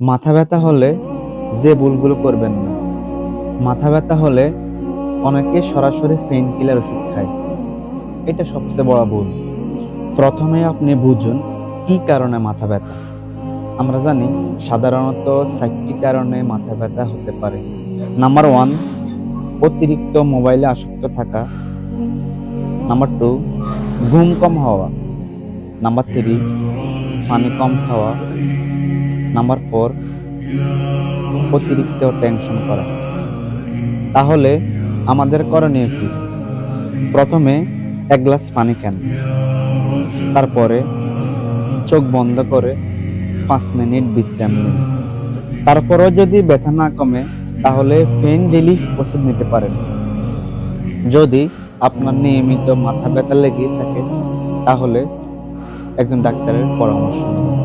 মাথা ব্যথা হলে যে ভুলগুলো করবেন না। মাথা ব্যথা হলে অনেকে সরাসরি পেইন কিলার ওষুধ খায়। এটা সবচেয়ে বড় ভুল। প্রথমে আপনি বুঝুন কি কারণে মাথা ব্যথা। আমরা জানি সাধারণত ৪টি কারণে মাথা ব্যথা হতে পারে। নাম্বার 1, অতিরিক্ত মোবাইলে আসক্ত থাকা। নাম্বার 2, ঘুম কম হওয়া। নাম্বার 3, পানি কম খাওয়া। নাম্বার 4, অতিরিক্ত টেনশন করা। তাহলে আমাদের করণীয় কি? প্রথমে ১ গ্লাস পানি খান। তারপরে চোখ বন্ধ করে ৫ মিনিট বিশ্রাম নিন। তারপরেও যদি ব্যথা না কমে তাহলে পেইন রিলিফ ওষুধ নিতে পারেন। যদি আপনার নিয়মিত মাথা ব্যথা লেগেই থাকে তাহলে একজন ডাক্তারের পরামর্শ নিন।